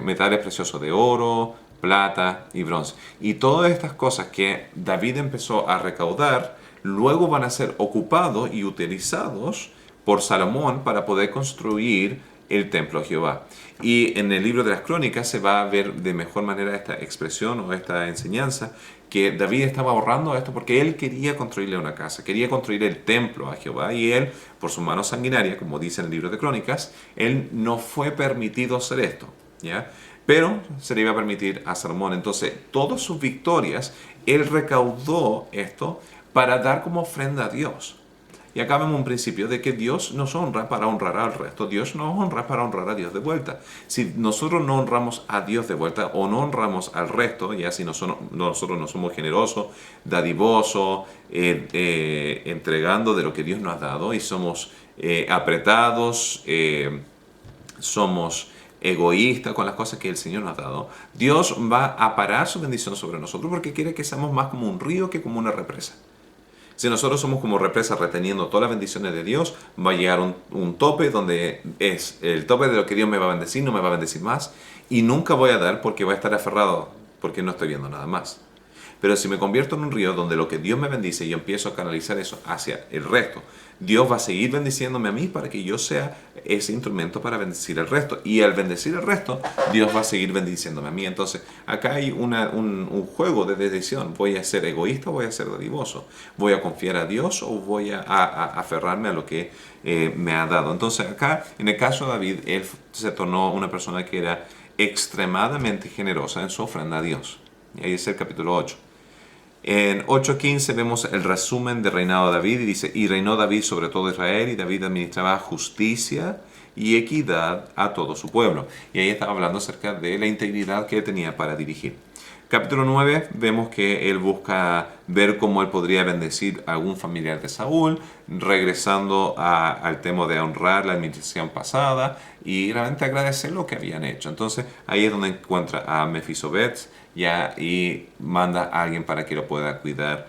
metales preciosos de oro, plata y bronce. Y todas estas cosas que David empezó a recaudar, luego van a ser ocupados y utilizados por Salomón para poder construir el templo de Jehová. Y en el libro de las Crónicas se va a ver de mejor manera esta expresión o esta enseñanza, que David estaba ahorrando esto porque él quería construirle una casa, quería construir el templo a Jehová, y él, por su mano sanguinaria, como dice en el libro de Crónicas, él no fue permitido hacer esto, ¿ya? Pero se le iba a permitir a Salomón. Entonces, todas sus victorias, él recaudó esto para dar como ofrenda a Dios. Y acá vemos un principio de que Dios nos honra para honrar al resto. Dios nos honra para honrar a Dios de vuelta. Si nosotros no honramos a Dios de vuelta o no honramos al resto, ya si nosotros no somos generosos, dadivosos, entregando de lo que Dios nos ha dado, y somos apretados, somos egoístas con las cosas que el Señor nos ha dado, Dios va a parar su bendición sobre nosotros porque quiere que seamos más como un río que como una represa. Si nosotros somos como represa reteniendo todas las bendiciones de Dios, va a llegar un tope donde es el tope de lo que Dios me va a bendecir, no me va a bendecir más, y nunca voy a dar porque voy a estar aferrado, porque no estoy viendo nada más. Pero si me convierto en un río donde lo que Dios me bendice y yo empiezo a canalizar eso hacia el resto, Dios va a seguir bendiciéndome a mí para que yo sea ese instrumento para bendecir al resto. Y al bendecir al resto, Dios va a seguir bendiciéndome a mí. Entonces, acá hay un juego de decisión. ¿Voy a ser egoísta o voy a ser dadivoso? ¿Voy a confiar a Dios o voy a aferrarme a lo que me ha dado? Entonces, acá, en el caso de David, él se tornó una persona que era extremadamente generosa en su ofrenda a Dios. Y ahí es el capítulo 8. En 8:15 vemos el resumen del reinado de David y dice, y reinó David sobre todo Israel, y David administraba justicia y equidad a todo su pueblo. Y ahí estaba hablando acerca de la integridad que él tenía para dirigir. Capítulo 9, vemos que él busca ver cómo él podría bendecir a algún familiar de Saúl, regresando al tema de honrar la administración pasada y realmente agradecer lo que habían hecho. Entonces ahí es donde encuentra a Mefisabet y manda a alguien para que lo pueda cuidar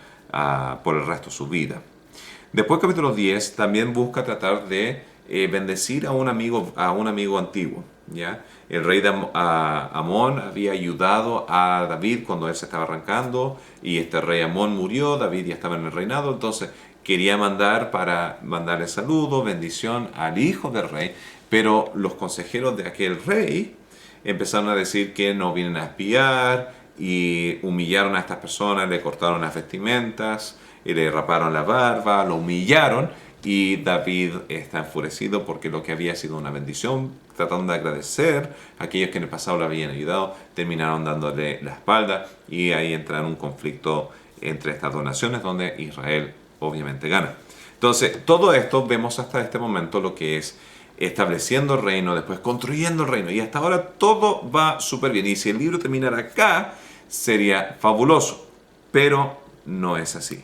por el resto de su vida. Después, capítulo 10, también busca tratar de bendecir a un amigo antiguo, ¿ya? El rey de Amón había ayudado a David cuando él se estaba arrancando, y este rey Amón murió, David ya estaba en el reinado, entonces quería mandarle saludo, bendición al hijo del rey, pero los consejeros de aquel rey empezaron a decir que no vienen a espiar, y humillaron a estas personas, le cortaron las vestimentas, y le raparon la barba, lo humillaron, y David está enfurecido porque lo que había sido una bendición, tratando de agradecer a aquellos que en el pasado le habían ayudado, terminaron dándole la espalda, y ahí entra en un conflicto entre estas dos naciones donde Israel obviamente gana. Entonces, todo esto vemos hasta este momento lo que es estableciendo el reino, después construyendo el reino, y hasta ahora todo va súper bien. Y si el libro terminara acá, sería fabuloso, pero no es así.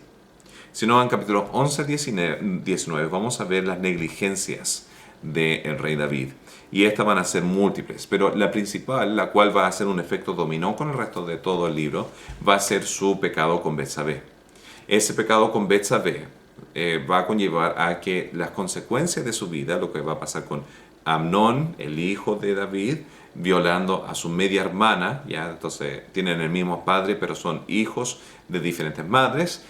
Sino en capítulos 11 19 vamos a ver las negligencias del rey David. Y estas van a ser múltiples, pero la principal, la cual va a hacer un efecto dominó con el resto de todo el libro, va a ser su pecado con Betsabé. Ese pecado con Betsabé va a conllevar a que las consecuencias de su vida, lo que va a pasar con Amnón, el hijo de David, violando a su media hermana, ya entonces tienen el mismo padre, pero son hijos de diferentes madres,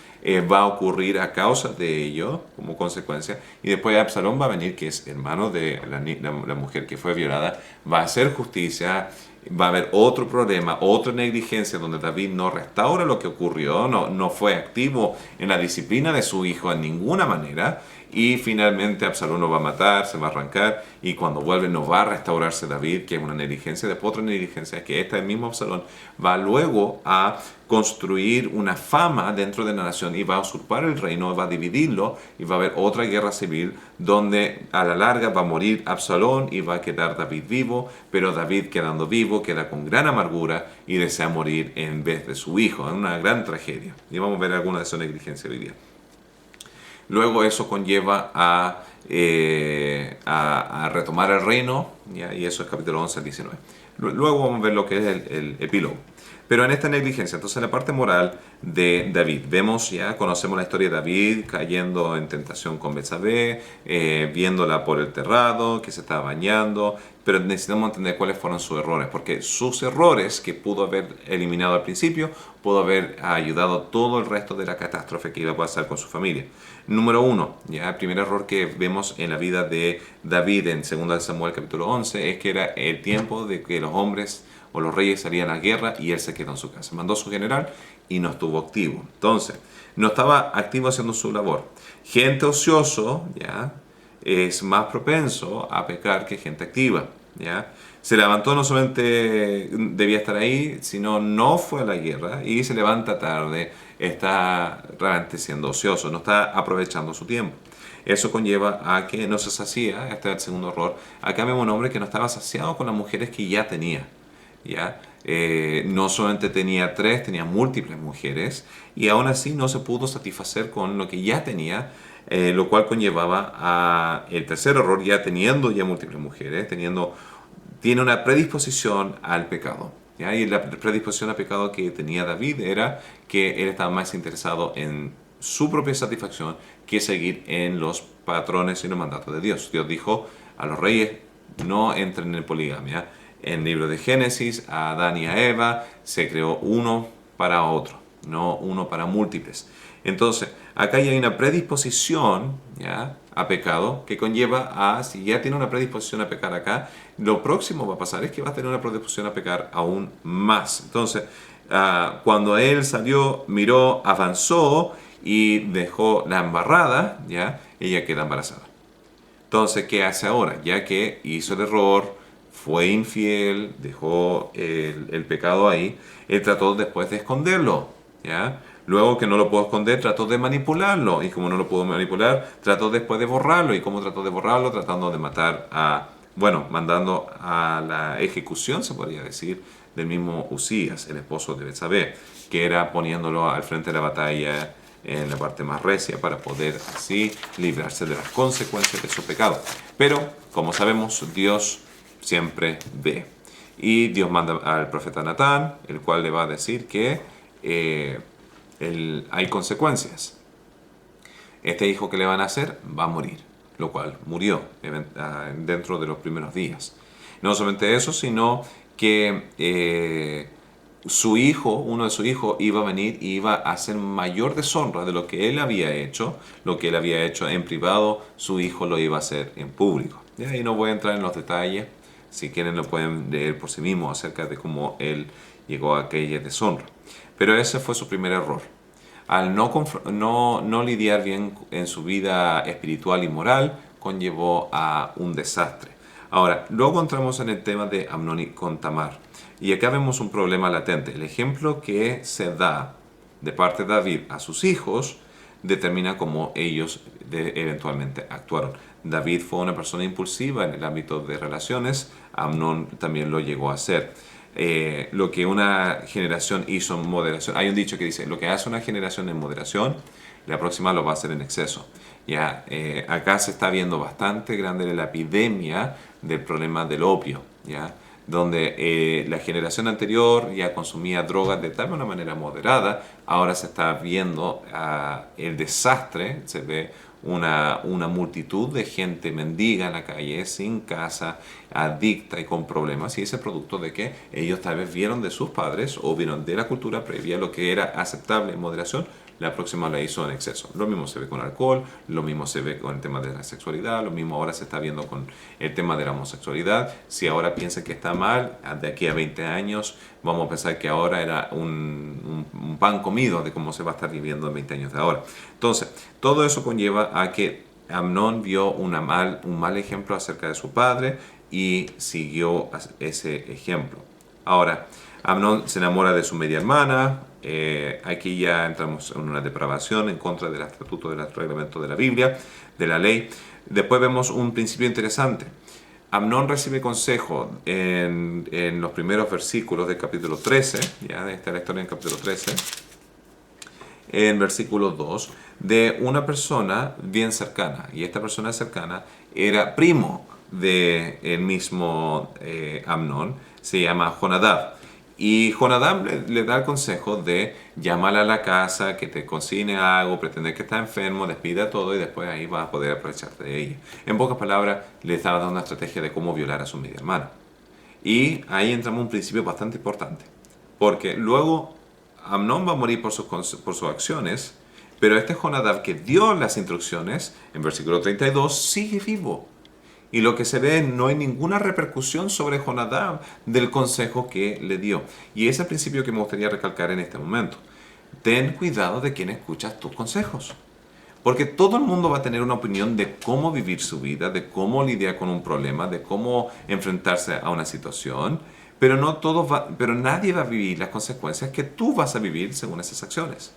va a ocurrir a causa de ello, como consecuencia, y después Absalón va a venir, que es hermano de la mujer que fue violada, va a hacer justicia, va a haber otro problema, otra negligencia donde David no restaura lo que ocurrió, no fue activo en la disciplina de su hijo en ninguna manera, y finalmente Absalón lo va a matar, se va a arrancar, y cuando vuelve no va a restaurarse David, que es una negligencia. Después otra negligencia, que este mismo Absalón va luego a construir una fama dentro de la nación y va a usurpar el reino, va a dividirlo, y va a haber otra guerra civil donde a la larga va a morir Absalón y va a quedar David vivo, pero David, quedando vivo, queda con gran amargura y desea morir en vez de su hijo. Es una gran tragedia, y vamos a ver alguna de esas negligencias hoy día. Luego eso conlleva a retomar el reino, ¿ya? Y eso es capítulo 11 al 19. Luego vamos a ver lo que es el epílogo. Pero en esta negligencia, entonces en la parte moral de David, vemos ya, conocemos la historia de David cayendo en tentación con Betsabé, viéndola por el terrado, que se estaba bañando, pero necesitamos entender cuáles fueron sus errores, porque sus errores que pudo haber eliminado al principio, pudo haber ayudado todo el resto de la catástrofe que iba a pasar con su familia. Número uno, ya el primer error que vemos en la vida de David en 2 Samuel capítulo 11 es que era el tiempo de que los hombres o los reyes salían a la guerra y él se quedó en su casa. Mandó a su general y no estuvo activo. Entonces, no estaba activo haciendo su labor. Gente ocioso, ¿ya? Es más propenso a pecar que gente activa, ¿ya? Se levantó, no solamente debía estar ahí, sino no fue a la guerra y se levanta tarde, está realmente siendo ocioso, no está aprovechando su tiempo. Eso conlleva a que no se sacía, este es el segundo error. Acá vemos un hombre que no estaba saciado con las mujeres que ya tenía. ¿Ya? No solamente tenía 3, tenía múltiples mujeres y aún así no se pudo satisfacer con lo que ya tenía, lo cual conllevaba a el tercer error, ya teniendo ya múltiples mujeres, tiene una predisposición al pecado. ¿Ya? Y la predisposición al pecado que tenía David era que él estaba más interesado en su propia satisfacción que seguir en los patrones y los mandatos de Dios. Dios dijo a los reyes, no entren en poligamia. En el libro de Génesis, a Adán y a Eva se creó uno para otro, no uno para múltiples. Entonces, acá ya hay una predisposición, ¿ya?, a pecado que conlleva a, si ya tiene una predisposición a pecar acá, lo próximo va a pasar es que va a tener una predisposición a pecar aún más. Entonces, cuando él salió, miró, avanzó y dejó la embarrada, ¿ya?, ella queda embarazada. Entonces, ¿qué hace ahora? Ya que hizo el error, fue infiel, dejó el pecado ahí, él trató después de esconderlo, ¿ya? Luego que no lo pudo esconder, trató de manipularlo, y como no lo pudo manipular, trató después de borrarlo, y como trató de borrarlo, tratando de matar mandando a la ejecución, se podría decir, del mismo Usías, el esposo de Betsabé, que era poniéndolo al frente de la batalla en la parte más recia para poder así librarse de las consecuencias de su pecado. Pero, como sabemos, Dios siempre ve. Y Dios manda al profeta Natán, el cual le va a decir que hay consecuencias. Este hijo que le van a hacer va a morir, lo cual murió dentro de los primeros días. No solamente eso, sino que su hijo, uno de sus hijos, iba a venir y iba a hacer mayor deshonra de lo que él había hecho. Lo que él había hecho en privado, su hijo lo iba a hacer en público. Y ahí no voy a entrar en los detalles. Si quieren lo pueden leer por sí mismos acerca de cómo él llegó a aquella deshonra. Pero ese fue su primer error. Al no lidiar bien en su vida espiritual y moral, conllevó a un desastre. Ahora, luego entramos en el tema de Amnón con Tamar. Y acá vemos un problema latente. El ejemplo que se da de parte de David a sus hijos determina cómo ellos eventualmente actuaron. David fue una persona impulsiva en el ámbito de relaciones, Amnón también lo llegó a hacer. Lo que una generación hizo en moderación, hay un dicho que dice, lo que hace una generación en moderación, la próxima lo va a hacer en exceso. Ya, acá se está viendo bastante grande la epidemia del problema del opio, ¿ya?, donde la generación anterior ya consumía drogas de tal una manera moderada, ahora se está viendo el desastre, se ve una multitud de gente mendiga en la calle, sin casa, adicta y con problemas, y ese producto de que ellos tal vez vieron de sus padres o vieron de la cultura previa lo que era aceptable en moderación, la próxima la hizo en exceso. Lo mismo se ve con alcohol, lo mismo se ve con el tema de la sexualidad, lo mismo ahora se está viendo con el tema de la homosexualidad. Si ahora piensan que está mal, de aquí a 20 años vamos a pensar que ahora era un pan comido de cómo se va a estar viviendo en 20 años de ahora. Entonces, todo eso conlleva a que Amnón vio un mal ejemplo acerca de su padre y siguió ese ejemplo. Ahora, Amnón se enamora de su media hermana. Aquí ya entramos en una depravación en contra del estatuto, del reglamento de la Biblia, de la ley. Después vemos un principio interesante. Amnón recibe consejo en los primeros versículos del capítulo 13, ya está la historia en el capítulo 13, en versículo 2 de una persona bien cercana. Y esta persona cercana era primo del mismo Amnón, se llama Jonadab. Y Jonadab le da el consejo de llamar a la casa, que te cocine algo, pretender que está enfermo, despida todo y después ahí vas a poder aprovecharte de ella. En pocas palabras, le estaba dando una estrategia de cómo violar a su media hermana. Y ahí entramos en un principio bastante importante. Porque luego Amnón va a morir por sus acciones, pero este Jonadab que dio las instrucciones, en versículo 32, sigue vivo. Y lo que se ve, no hay ninguna repercusión sobre Jonadab del consejo que le dio. Y ese es el principio que me gustaría recalcar en este momento. Ten cuidado de quién escuchas tus consejos. Porque todo el mundo va a tener una opinión de cómo vivir su vida, de cómo lidiar con un problema, de cómo enfrentarse a una situación, pero, pero nadie va a vivir las consecuencias que tú vas a vivir según esas acciones.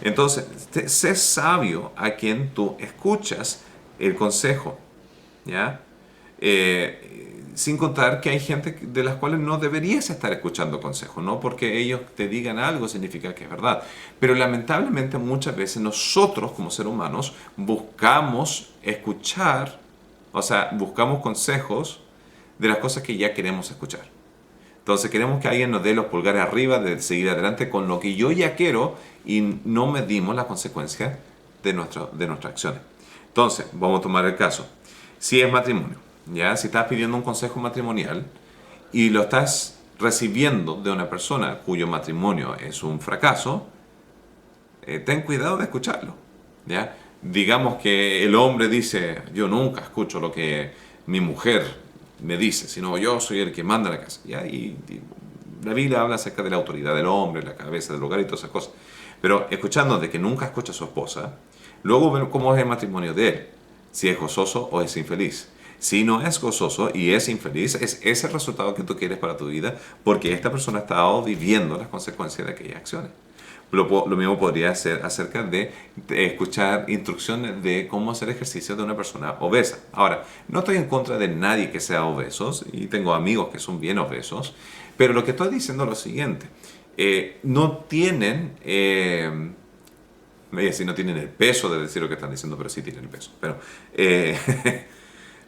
Entonces, sé sabio a quien tú escuchas el consejo, ¿ya? Sin contar que hay gente de las cuales no deberías estar escuchando consejos, no porque ellos te digan algo significa que es verdad. Pero lamentablemente muchas veces nosotros como seres humanos buscamos escuchar, o sea, buscamos consejos de las cosas que ya queremos escuchar. Entonces queremos que alguien nos dé los pulgares arriba de seguir adelante con lo que yo ya quiero y no medimos las consecuencias de nuestras acciones. Entonces, vamos a tomar el caso. Si es matrimonio, ¿ya? Si estás pidiendo un consejo matrimonial y lo estás recibiendo de una persona cuyo matrimonio es un fracaso, ten cuidado de escucharlo, ¿ya? Digamos que el hombre dice, yo nunca escucho lo que mi mujer me dice, sino yo soy el que manda la casa, ¿ya? Y la Biblia habla acerca de la autoridad del hombre, la cabeza del hogar y todas esas cosas. Pero escuchando de que nunca escucha a su esposa, luego vemos cómo es el matrimonio de él, si es gozoso o es infeliz. Si no es gozoso y es infeliz, es ese el resultado que tú quieres para tu vida, porque esta persona ha estado viviendo las consecuencias de aquellas acciones. Lo mismo podría ser acerca de escuchar instrucciones de cómo hacer ejercicio de una persona obesa. Ahora, no estoy en contra de nadie que sea obeso, y tengo amigos que son bien obesos, pero lo que estoy diciendo es lo siguiente. No tienen, si no tienen el peso de decir lo que están diciendo, pero sí tienen el peso. Pero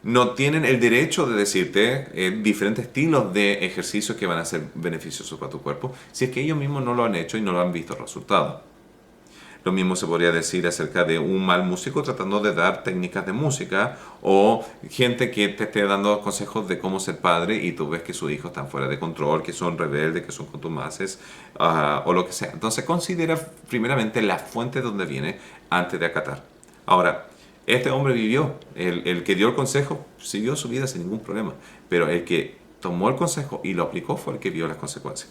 no tienen el derecho de decirte diferentes estilos de ejercicios que van a ser beneficiosos para tu cuerpo, si es que ellos mismos no lo han hecho y no lo han visto el resultado. Lo mismo se podría decir acerca de un mal músico tratando de dar técnicas de música, o gente que te esté dando consejos de cómo ser padre y tú ves que sus hijos están fuera de control, que son rebeldes, que son contumaces, o lo que sea. Entonces considera primeramente la fuente de donde viene antes de acatar. Ahora, este hombre vivió, el que dio el consejo siguió su vida sin ningún problema, pero el que tomó el consejo y lo aplicó fue el que vio las consecuencias.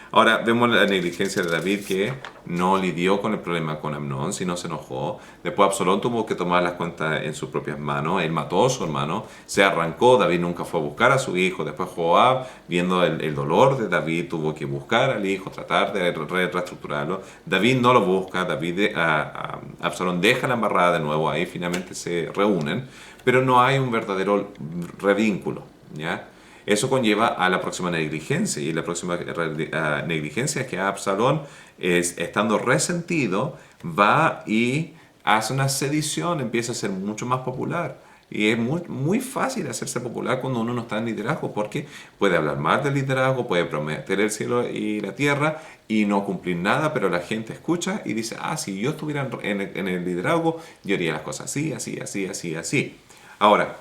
Ahora vemos la negligencia de David, que no lidió con el problema con Amnón, sino se enojó. Después Absalón tuvo que tomar las cuentas en sus propias manos. Él mató a su hermano, se arrancó. David nunca fue a buscar a su hijo. Después Joab, viendo el dolor de David, tuvo que buscar al hijo, tratar de reestructurarlo. David no lo busca. Absalón deja la embarrada de nuevo. Ahí finalmente se reúnen, pero no hay un verdadero revínculo, ¿ya? Eso conlleva a la próxima negligencia, y la próxima negligencia es que Absalón, estando resentido, va y hace una sedición, empieza a ser mucho más popular. Y es muy fácil hacerse popular cuando uno no está en liderazgo, porque puede hablar mal del liderazgo, puede prometer el cielo y la tierra y no cumplir nada, pero la gente escucha y dice, si yo estuviera en el liderazgo, yo haría las cosas así, así, así, así, así. Ahora,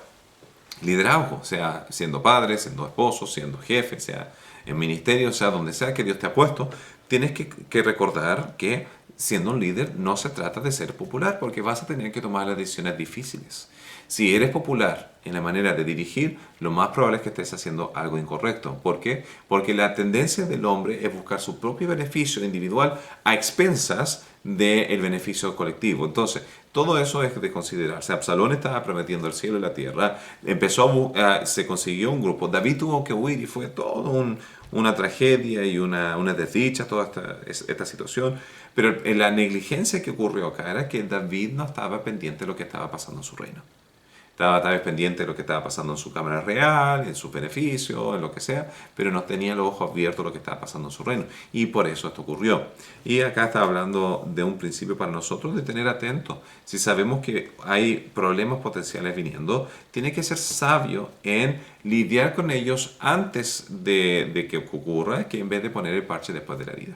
liderazgo, sea siendo padre, siendo esposo, siendo jefe, sea en ministerio, sea donde sea que Dios te ha puesto, tienes que recordar que siendo un líder no se trata de ser popular, porque vas a tener que tomar las decisiones difíciles. Si eres popular en la manera de dirigir, lo más probable es que estés haciendo algo incorrecto. ¿Por qué? Porque la tendencia del hombre es buscar su propio beneficio individual a expensas del beneficio colectivo. Entonces, todo eso es de considerarse. Absalón estaba prometiendo el cielo y la tierra, se consiguió un grupo, David tuvo que huir y fue todo una tragedia y una desdicha toda esta situación. Pero la negligencia que ocurrió acá era que David no estaba pendiente de lo que estaba pasando en su reino. Estaba tal vez pendiente de lo que estaba pasando en su cámara real, en sus beneficios, en lo que sea, pero no tenía los ojos abiertos a lo que estaba pasando en su reino. Y por eso esto ocurrió. Y acá está hablando de un principio para nosotros de tener atentos. Si sabemos que hay problemas potenciales viniendo, tiene que ser sabio en lidiar con ellos antes de que ocurra, que en vez de poner el parche después de la herida.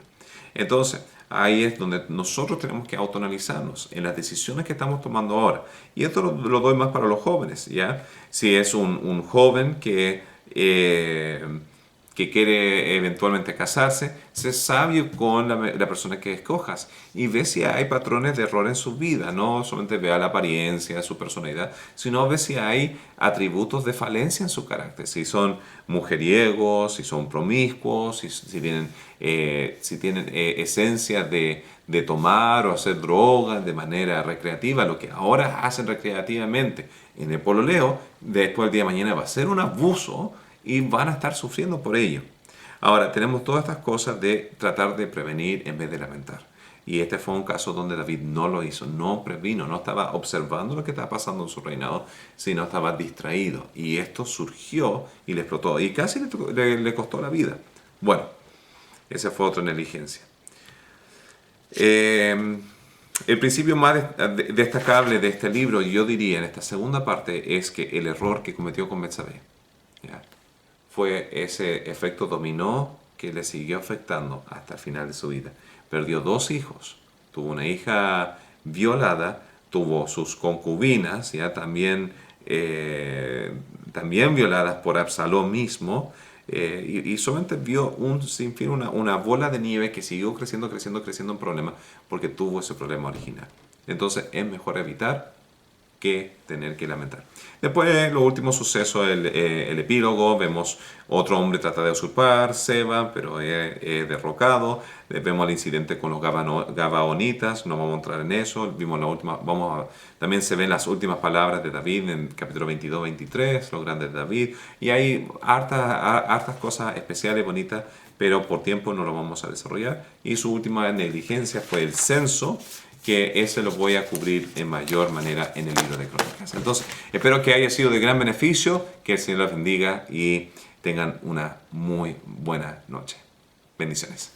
Entonces, ahí es donde nosotros tenemos que autoanalizarnos en las decisiones que estamos tomando ahora. Y esto lo doy más para los jóvenes, ¿ya? Si es un joven que quiere eventualmente casarse, sé sabio con la persona que escojas y ve si hay patrones de error en su vida. No solamente vea la apariencia, su personalidad, sino ve si hay atributos de falencia en su carácter. Si son mujeriegos, si son promiscuos, si tienen esencia de tomar o hacer drogas de manera recreativa, lo que ahora hacen recreativamente en el pololeo, después el día de mañana va a ser un abuso y van a estar sufriendo por ello. Ahora, tenemos todas estas cosas de tratar de prevenir en vez de lamentar. Y este fue un caso donde David no lo hizo, no previno, no estaba observando lo que estaba pasando en su reinado, sino estaba distraído. Y esto surgió y le explotó. Y casi le costó la vida. Bueno, esa fue otra negligencia. El principio más destacable de este libro, yo diría, en esta segunda parte, es que el error que cometió con Betsabé, ¿ya?, fue ese efecto dominó que le siguió afectando hasta el final de su vida. Perdió 2 hijos, tuvo una hija violada, tuvo sus concubinas, ya también violadas por Absalón mismo, y solamente vio un sinfín, una bola de nieve que siguió creciendo, creciendo, creciendo en problemas porque tuvo ese problema original. Entonces es mejor evitar que tener que lamentar. Después, los últimos sucesos, el epílogo, vemos otro hombre trata de usurpar, Seba, pero es derrocado. Vemos el incidente con los Gabaonitas, no vamos a entrar en eso. Vimos la última, también se ven las últimas palabras de David en capítulo 22-23, los grandes de David. Y hay hartas cosas especiales, bonitas, pero por tiempo no lo vamos a desarrollar. Y su última negligencia fue el censo, que ese lo voy a cubrir en mayor manera en el libro de Crónicas. Entonces, espero que haya sido de gran beneficio, que el Señor los bendiga y tengan una muy buena noche. Bendiciones.